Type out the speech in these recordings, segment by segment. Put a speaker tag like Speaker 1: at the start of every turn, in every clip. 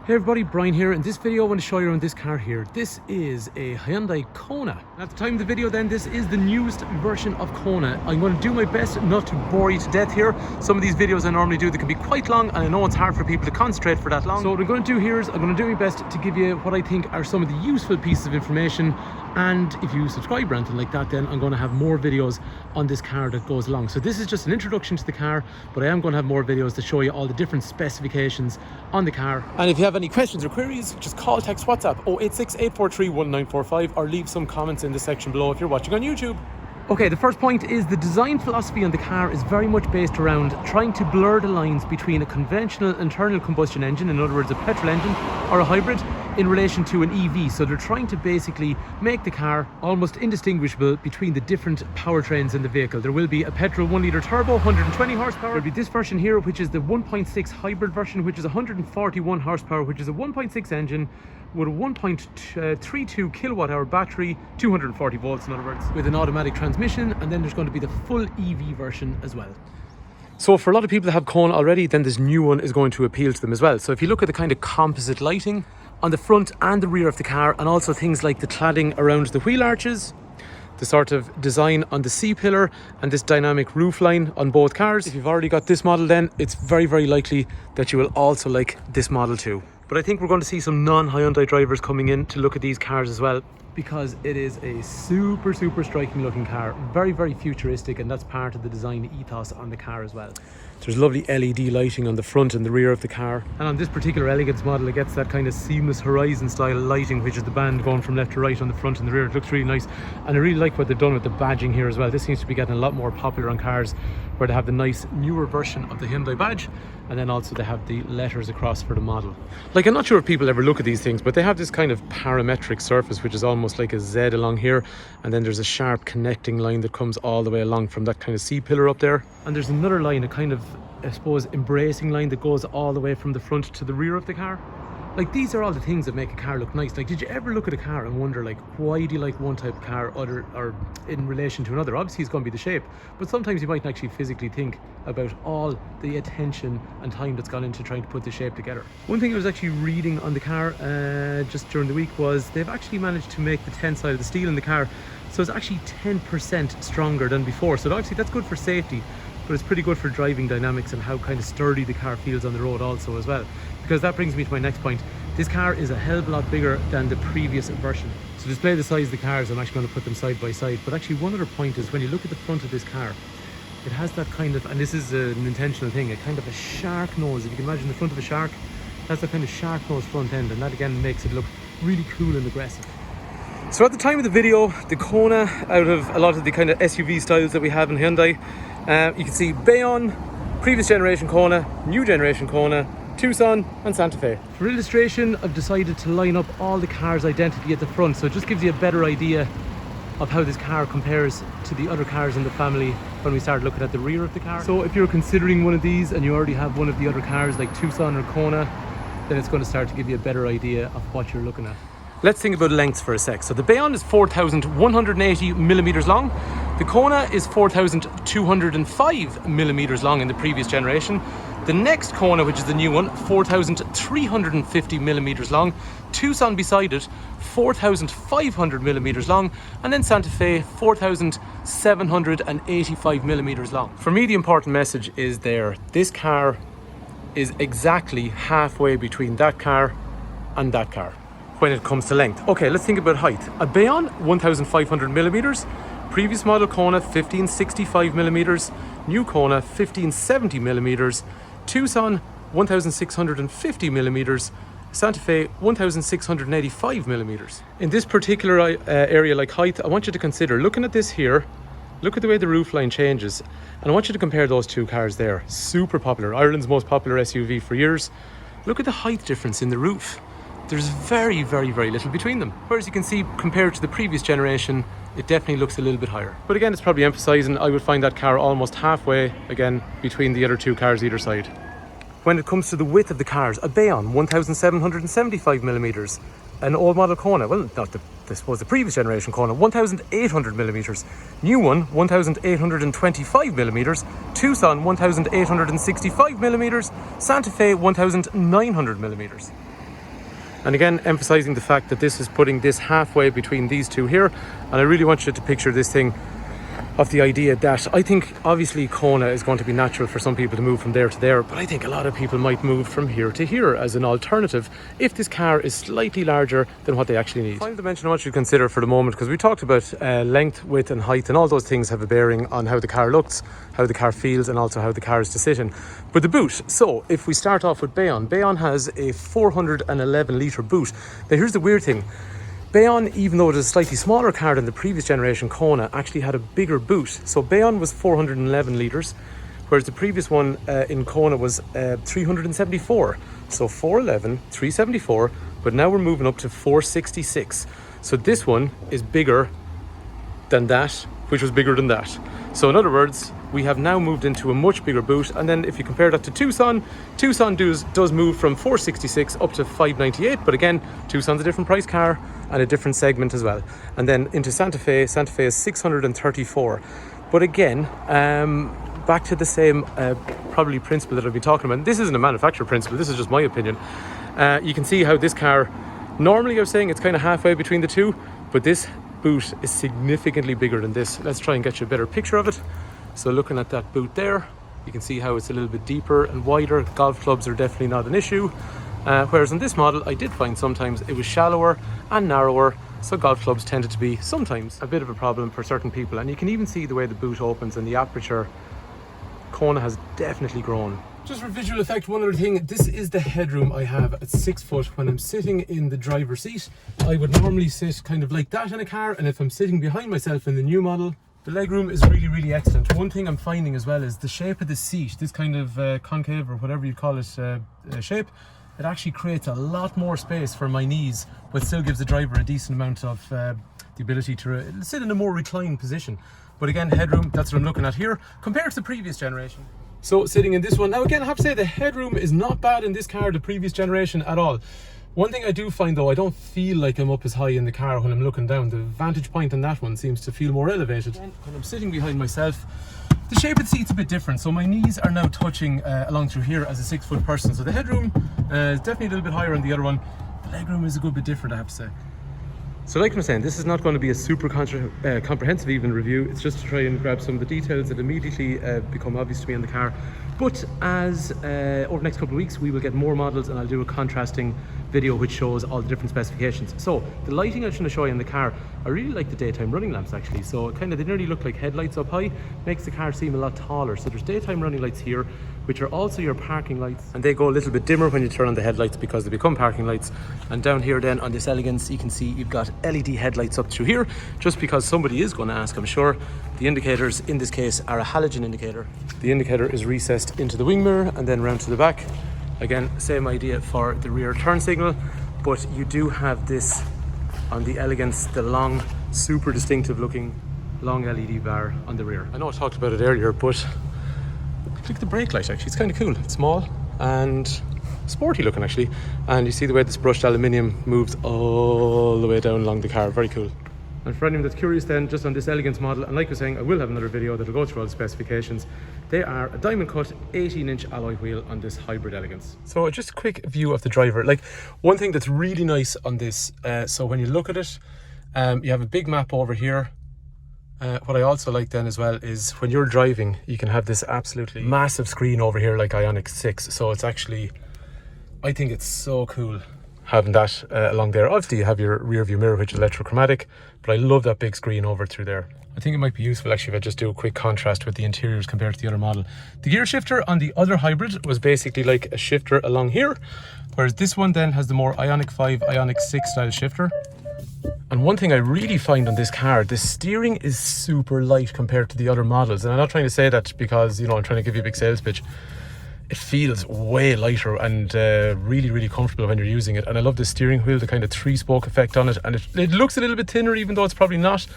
Speaker 1: Hey everybody, Brian here. In this video I want to show you around this car here. This is a Hyundai Kona. At the time of the video then, this is the newest version of Kona. I'm going to do my best not to bore you to death here. Some of these videos I normally do, they can be quite long, and I know it's hard for people to concentrate for that long. So what I'm going to do here is I'm going to do my best to give you what I think are some of the useful pieces of information. And if you subscribe or anything like that, then I'm going to have more videos on this car that goes along. So this is just an introduction to the car, but I am going to have more videos to show you all the different specifications on the car. And if you have any questions or queries, just call, text, WhatsApp 086 843 1945 or leave some comments in the section below if you're watching on YouTube. Okay, the first point is the design philosophy on the car is very much based around trying to blur the lines between a conventional internal combustion engine, in other words a petrol engine, or a hybrid, in relation to an EV. So they're trying to basically make the car almost indistinguishable between the different powertrains in the vehicle. There will be a petrol 1 litre turbo, 120 horsepower. There'll be this version here, which is the 1.6 hybrid version, which is 141 horsepower, which is a 1.6 engine with a 1.32 kilowatt hour battery, 240 volts in other words, with an automatic transmission. And then there's going to be the full EV version as well. So for a lot of people that have Kona already, then this new one is going to appeal to them as well. So if you look at the kind of composite lighting on the front and the rear of the car, and also things like the cladding around the wheel arches, the sort of design on the C-pillar, and this dynamic roof line on both cars. If you've already got this model, then it's very, very likely that you will also like this model too. But I think we're going to see some non-Hyundai drivers coming in to look at these cars as well, because it is a super striking looking car, very, very futuristic, and that's part of the design ethos on the car as well. There's lovely LED lighting on the front and the rear of the car, and on this particular Elegance model it gets that kind of seamless horizon style lighting, which is the band going from left to right on the front and the rear. It looks really nice, and I really like what they've done with the badging here as well. This seems to be getting a lot more popular on cars, where they have the nice newer version of the Hyundai badge, and then also they have the letters across for the model. Like, I'm not sure if people ever look at these things, but they have this kind of parametric surface which is almost like a Z along here, and then there's a sharp connecting line that comes all the way along from that kind of C-pillar up there, and there's another line, a kind of, I suppose, embracing line that goes all the way from the front to the rear of the car. Like, these are all the things that make a car look nice. Like, did you ever look at a car and wonder, like, why do you like one type of car or in relation to another? Obviously it's going to be the shape, but sometimes you might actually physically think about all the attention and time that's gone into trying to put the shape together. One thing I was actually reading on the car just during the week was they've actually managed to make the tensile of the steel in the car so it's actually 10% stronger than before. So obviously that's good for safety, but it's pretty good for driving dynamics and how kind of sturdy the car feels on the road also as well. Because that brings me to my next point. This car is a hell of a lot bigger than the previous version. To display the size of the cars, I'm actually going to put them side by side. But actually one other point is when you look at the front of this car, it has that kind of, and this is an intentional thing, a kind of a shark nose. If you can imagine the front of a shark, that's a kind of shark nose front end, and that again makes it look really cool and aggressive. So at the time of the video, the Kona, out of a lot of the kind of SUV styles that we have in Hyundai, you can see Bayonne, previous generation Kona, new generation Kona, Tucson and Santa Fe. For illustration, I've decided to line up all the cars identically at the front, so it just gives you a better idea of how this car compares to the other cars in the family when we start looking at the rear of the car. So if you're considering one of these and you already have one of the other cars like Tucson or Kona, then it's going to start to give you a better idea of what you're looking at. Let's think about lengths for a sec. So the Bayonne is 4,180 millimeters long. The Kona is 4,205 millimeters long in the previous generation. The next Kona, which is the new one, 4,350 millimeters long. Tucson beside it, 4,500 millimeters long. And then Santa Fe, 4,785 millimeters long. For me, the important message is there. This car is exactly halfway between that car and that car when it comes to length. Okay, let's think about height. A Bayonne, 1,500 millimeters. Previous model Kona, 1,565 millimeters. New Kona, 1,570 millimeters. Tucson, 1,650 millimeters. Santa Fe, 1,685 millimeters. In this particular area like height, I want you to consider looking at this here. Look at the way the roof line changes, and I want you to compare those two cars there. Super popular, Ireland's most popular SUV for years. Look at the height difference in the roof. There's very little between them. Whereas you can see, compared to the previous generation, it definitely looks a little bit higher. But again, it's probably emphasizing I would find that car almost halfway, again, between the other two cars either side. When it comes to the width of the cars, a Bayonne, 1,775 millimeters. An old model Kona, well, not the, I suppose the previous generation Kona, 1,800 millimeters. New one, 1,825 millimeters. Tucson, 1,865 millimeters. Santa Fe, 1,900 millimeters. And again, emphasizing the fact that this is putting this halfway between these two here. And I really want you to picture this thing of the idea that I think obviously Kona is going to be natural for some people to move from there to there, but I think a lot of people might move from here to here as an alternative if this car is slightly larger than what they actually need. Final dimension I want you to consider for the moment, because we talked about length, width and height, and all those things have a bearing on how the car looks, how the car feels, and also how the car is to sit in. But the boot, so if we start off with Bayonne has a 411 litre boot. Now here's the weird thing. Bayonne, even though it is a slightly smaller car than the previous generation Kona, actually had a bigger boot. So Bayonne was 411 litres, whereas the previous one in Kona was 374. So 411, 374, but now we're moving up to 466. So this one is bigger than that, which was bigger than that. So in other words, we have now moved into a much bigger boot. And then if you compare that to Tucson does move from 466 up to 598. But again, Tucson's a different price car and a different segment as well. And then into Santa Fe is 634. But again, back to the same probably principle that I've been talking about. This isn't a manufacturer principle, this is just my opinion. You can see how this car, normally I was saying it's kind of halfway between the two, but this boot is significantly bigger than this. Let's try and get you a better picture of it. So looking at that boot there, you can see how it's a little bit deeper and wider. Golf clubs are definitely not an issue. Whereas on this model, I did find sometimes it was shallower and narrower. So golf clubs tended to be sometimes a bit of a problem for certain people. And you can even see the way the boot opens and the aperture. Kona has definitely grown. Just for visual effect, one other thing, this is the headroom I have at 6 foot. When I'm sitting in the driver's seat, I would normally sit kind of like that in a car. And if I'm sitting behind myself in the new model, the legroom is really, really excellent. One thing I'm finding as well is the shape of the seat, this kind of concave or whatever you call it shape, it actually creates a lot more space for my knees, but still gives the driver a decent amount of the ability to sit in a more reclined position. But again, headroom, that's what I'm looking at here, compared to the previous generation. So sitting in this one, now again, I have to say the headroom is not bad in this car, the previous generation at all. One thing I do find though, I don't feel like I'm up as high in the car when I'm looking down. The vantage point on that one seems to feel more elevated. When I'm sitting behind myself, the shape of the seat's a bit different. So my knees are now touching along through here as a 6 foot person. So the headroom is definitely a little bit higher on the other one. The legroom is a good bit different, I have to say. So like I'm saying, this is not going to be a super comprehensive even review. It's just to try and grab some of the details that immediately become obvious to me in the car. But as over the next couple of weeks, we will get more models and I'll do a contrasting video which shows all the different specifications. So the lighting I was going to show you in the car, I really like the daytime running lamps actually. So kind of they nearly look like headlights up high, makes the car seem a lot taller. So there's daytime running lights here, which are also your parking lights, and they go a little bit dimmer when you turn on the headlights because they become parking lights. And down here then on this Elegance, you can see you've got LED headlights up through here, just because somebody is going to ask, I'm sure. The indicators in this case are a halogen indicator. The indicator is recessed into the wing mirror and then round to the back. Again, same idea for the rear turn signal, but you do have this on the Elegance, the long, super distinctive looking long LED bar on the rear. I know I talked about it earlier, but look at the brake light actually, it's kind of cool. It's small and sporty looking actually, and you see the way this brushed aluminium moves all the way down along the car, very cool. And for anyone that's curious then, just on this Elegance model, and like I was saying, I will have another video that'll go through all the specifications. They are a diamond cut 18-inch alloy wheel on this hybrid Elegance. So just a quick view of the driver. Like one thing that's really nice on this, so when you look at it, you have a big map over here. What I also like then as well is when you're driving, you can have this absolutely massive screen over here like Ioniq 6. So it's actually, I think it's so cool having that along there. Obviously you have your rear view mirror, which is electrochromatic, but I love that big screen over through there. I think it might be useful actually if I just do a quick contrast with the interiors compared to the other model. The gear shifter on the other hybrid was basically like a shifter along here, whereas this one then has the more Ioniq 5, Ioniq 6 style shifter. And one thing I really find on this car, the steering is super light compared to the other models. And I'm not trying to say that because, you know, I'm trying to give you a big sales pitch. It feels way lighter and really, really comfortable when you're using it. And I love the steering wheel, the kind of 3-spoke effect on it. And it looks a little bit thinner, even though it's probably not,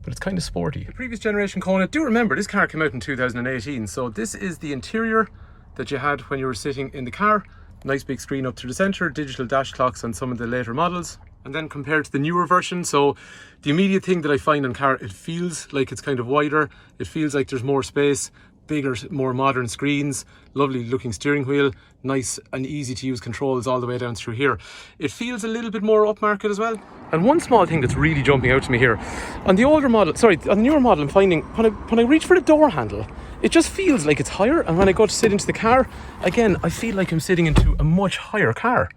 Speaker 1: but it's kind of sporty. The previous generation Kona, do remember, this car came out in 2018. So this is the interior that you had when you were sitting in the car. Nice big screen up through the center, digital dash clocks on some of the later models. And then compared to the newer version, so the immediate thing that I find on car, it feels like it's kind of wider. It feels like there's more space. bigger, more modern screens, lovely looking steering wheel, nice and easy to use controls all the way down through here. It feels a little bit more upmarket as well. And one small thing that's really jumping out to me here, on the older model, sorry, on the newer model, I'm finding when I reach for the door handle, it just feels like it's higher, and when I go to sit into the car, again, I feel like I'm sitting into a much higher car.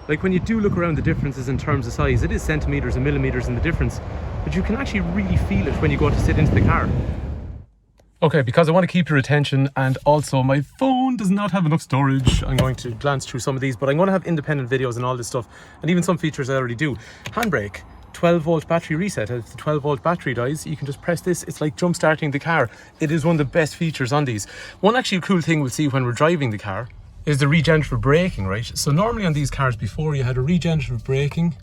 Speaker 1: Like when you do look around the differences in terms of size, it is centimeters and millimeters in the difference, but you can actually really feel it when you go to sit into the car. Okay, because I want to keep your attention, and also my phone does not have enough storage, I'm going to glance through some of these, but I'm going to have independent videos and all this stuff, and even some features I already do. Handbrake, 12-volt battery reset. If the 12-volt battery dies, you can just press this. It's like jump starting the car. It is one of the best features on these. One actually cool thing we'll see when we're driving the car is the regenerative braking, right? So normally on these cars before, you had a regenerative braking,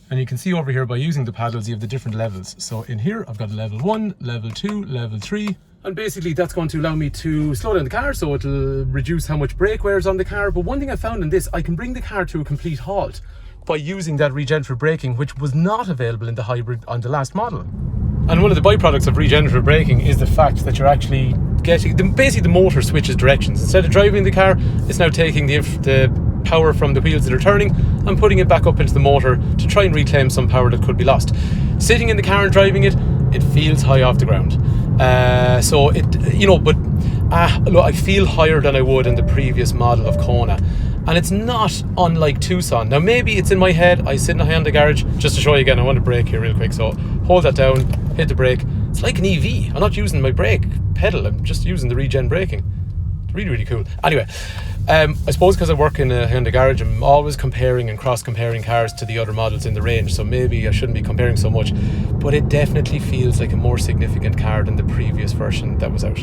Speaker 1: and you can see over here by using the paddles you have the different levels. So in here I've got a level 1, level 2, level 3, and basically that's going to allow me to slow down the car, so it'll reduce how much brake wears on the car. But one thing I found in this, I can bring the car to a complete halt by using that regenerative braking, which was not available in the hybrid on the last model. And one of the byproducts of regenerative braking is the fact that you're actually getting, basically the motor switches directions. Instead of driving the car, it's now taking the power from the wheels that are turning and putting it back up into the motor to try and reclaim some power that could be lost. Sitting in the car and driving it, it feels high off the ground. So it, you know, but look, I feel higher than I would in the previous model of Kona. And it's not unlike Tucson. Now maybe it's in my head, I sit in a Hyundai garage, just to show you again, I want to brake here real quick. So hold that down, hit the brake. It's like an EV. I'm not using my brake pedal, I'm just using the regen braking. It's really, really cool. Anyway, I suppose because I work in a Hyundai garage, I'm always comparing and cross-comparing cars to the other models in the range, so maybe I shouldn't be comparing so much, but it definitely feels like a more significant car than the previous version that was out.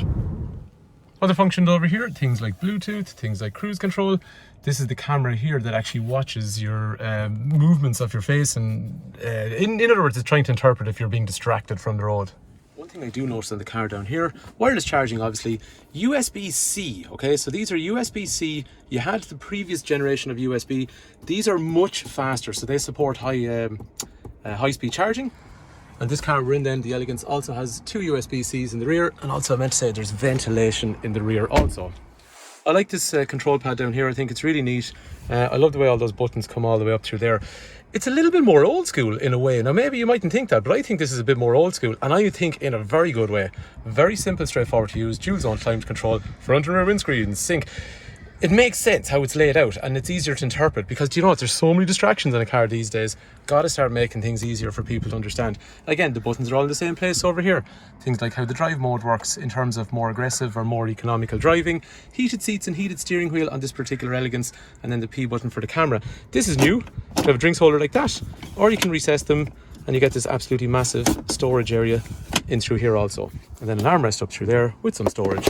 Speaker 1: Other functions over here, things like Bluetooth, things like cruise control. This is the camera here that actually watches your movements of your face, and in other words, it's trying to interpret if you're being distracted from the road. One thing I do notice on the car down here, wireless charging obviously, USB-C, okay, so these are USB-C. You had the previous generation of USB. These are much faster, so they support high-speed charging. And this car we're in then, the Elegance, also has 2 USB-Cs in the rear, and also I meant to say there's ventilation in the rear also. I like this control pad down here. I think it's really neat. I love the way all those buttons come all the way up through there. It's a little bit more old school in a way. Now maybe you mightn't think that, but I think this is a bit more old school, and I think in a very good way. Very simple, straightforward to use, dual zone climate control, front and rear windscreens, sync. It makes sense how it's laid out, and it's easier to interpret because, you know, there's so many distractions in a car these days. Gotta start making things easier for people to understand. Again, the buttons are all in the same place over here. Things like how the drive mode works in terms of more aggressive or more economical driving, heated seats and heated steering wheel on this particular Elegance, and then the P button for the camera. This is new, to have a drinks holder like that, or you can recess them and you get this absolutely massive storage area in through here also. And then an armrest up through there with some storage.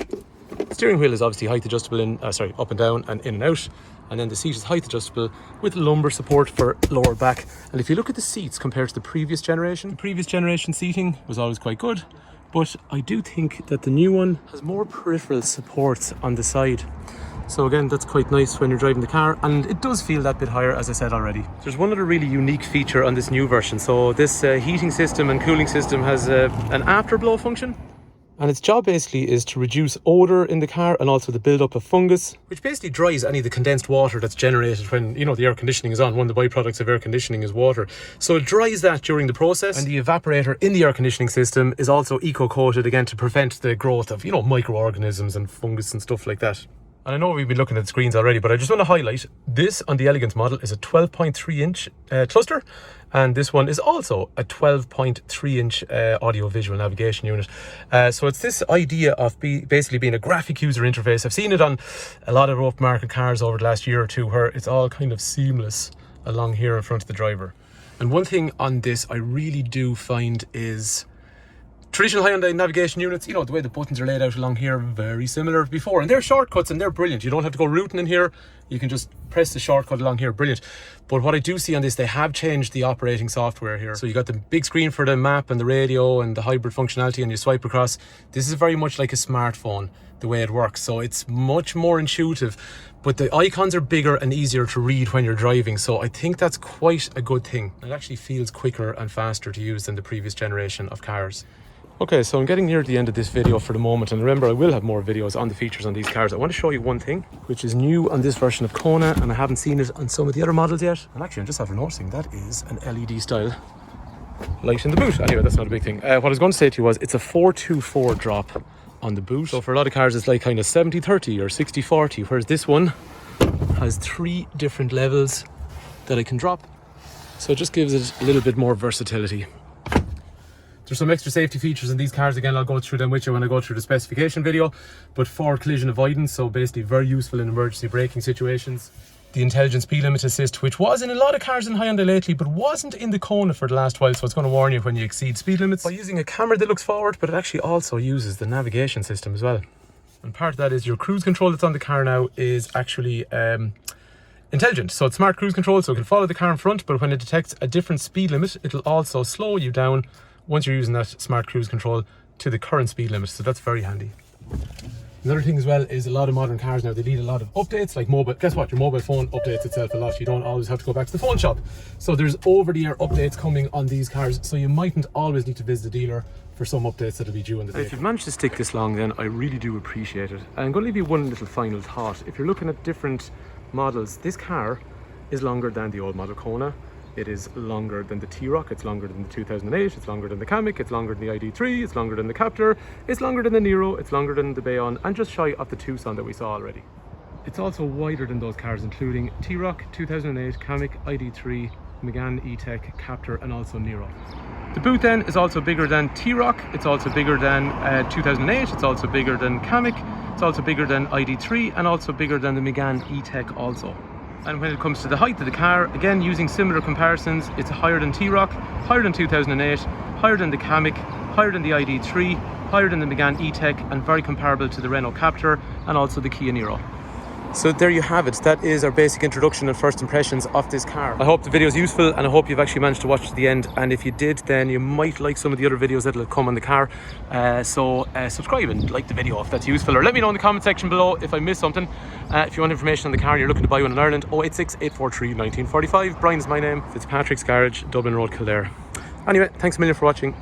Speaker 1: Steering wheel is obviously height adjustable up and down and in and out, and then the seat is height adjustable with lumbar support for lower back. And if you look at the seats compared to the previous generation seating was always quite good, but I do think that the new one has more peripheral supports on the side. So again, that's quite nice when you're driving the car, and it does feel that bit higher, as I said already. There's one other really unique feature on this new version. So this heating system and cooling system has an afterblow function. And its job basically is to reduce odour in the car and also the build-up of fungus, which basically dries any of the condensed water that's generated when, you know, the air conditioning is on. One of the byproducts of air conditioning is water. So it dries that during the process. And the evaporator in the air conditioning system is also eco-coated, again, to prevent the growth of, you know, microorganisms and fungus and stuff like that. And I know we've been looking at the screens already, but I just want to highlight this on the Elegance model is a 12.3 inch cluster, and this one is also a 12.3 inch audio visual navigation unit. So it's this idea of basically being a graphic user interface. I've seen it on a lot of upmarket cars over the last year or two, where it's all kind of seamless along here in front of the driver. And one thing on this I really do find is traditional Hyundai navigation units, you know, the way the buttons are laid out along here, very similar to before. And they're shortcuts and they're brilliant. You don't have to go rooting in here. You can just press the shortcut along here, brilliant. But what I do see on this, they have changed the operating software here. So you got the big screen for the map and the radio and the hybrid functionality, and you swipe across. This is very much like a smartphone, the way it works. So it's much more intuitive, but the icons are bigger and easier to read when you're driving. So I think that's quite a good thing. It actually feels quicker and faster to use than the previous generation of cars. Okay, so I'm getting near the end of this video for the moment, and remember I will have more videos on the features on these cars. I want to show you one thing which is new on this version of Kona, and I haven't seen it on some of the other models yet. And actually I'm just after noticing that is an LED style light in the boot. Anyway, that's not a big thing. What I was going to say to you was it's a 424 drop on the boot. So for a lot of cars it's like kind of 70-30 or 60-40, whereas this one has 3 different levels that I can drop. So it just gives it a little bit more versatility. There's some extra safety features in these cars. Again, I'll go through them with you when I go through the specification video. But for collision avoidance, so basically very useful in emergency braking situations. The intelligent speed limit assist, which was in a lot of cars in Hyundai lately, but wasn't in the Kona for the last while, so it's going to warn you when you exceed speed limits. By using a camera that looks forward, but it actually also uses the navigation system as well. And part of that is your cruise control that's on the car now is actually intelligent. So it's smart cruise control, so it can follow the car in front, but when it detects a different speed limit, it'll also slow you down once you're using that smart cruise control to the current speed limit. So that's very handy. Another thing as well is a lot of modern cars now, they need a lot of updates, like mobile. Guess what? Your mobile phone updates itself a lot. You don't always have to go back to the phone shop. So there's over-the-air updates coming on these cars, so you mightn't always need to visit the dealer for some updates that'll be due in the day. If you've managed to stick this long, then I really do appreciate it. I'm going to leave you one little final thought. If you're looking at different models, this car is longer than the old model Kona. It is longer than the T-Roc, it's longer than the 2008, it's longer than the Kamiq, it's longer than the ID3, it's longer than the Captur, it's longer than the Nero, it's longer than the Bayonne, and just shy of the Tucson that we saw already. It's also wider than those cars, including T-Roc, 2008, Kamiq, ID3, Megane E-Tech, Captur, and also Nero. The boot then is also bigger than T-Roc, it's also bigger than 2008, it's also bigger than Kamiq, it's also bigger than ID3, and also bigger than the Megane E-Tech also. And when it comes to the height of the car, again using similar comparisons, it's higher than T-Roc, higher than 2008, higher than the Kamiq, higher than the ID3, higher than the Megane E-Tech, and very comparable to the Renault Captur and also the Kia Niro. So there you have it. That is our basic introduction and first impressions of this car. I hope the video is useful, and I hope you've actually managed to watch to the end. And if you did, then you might like some of the other videos that will come on the car. So subscribe and like the video if that's useful, or let me know in the comment section below if I missed something. If you want information on the car and you're looking to buy one in Ireland, 086 843 1945. Brian is my name. Fitzpatrick's Garage, Dublin Road, Kildare. Anyway, thanks a million for watching.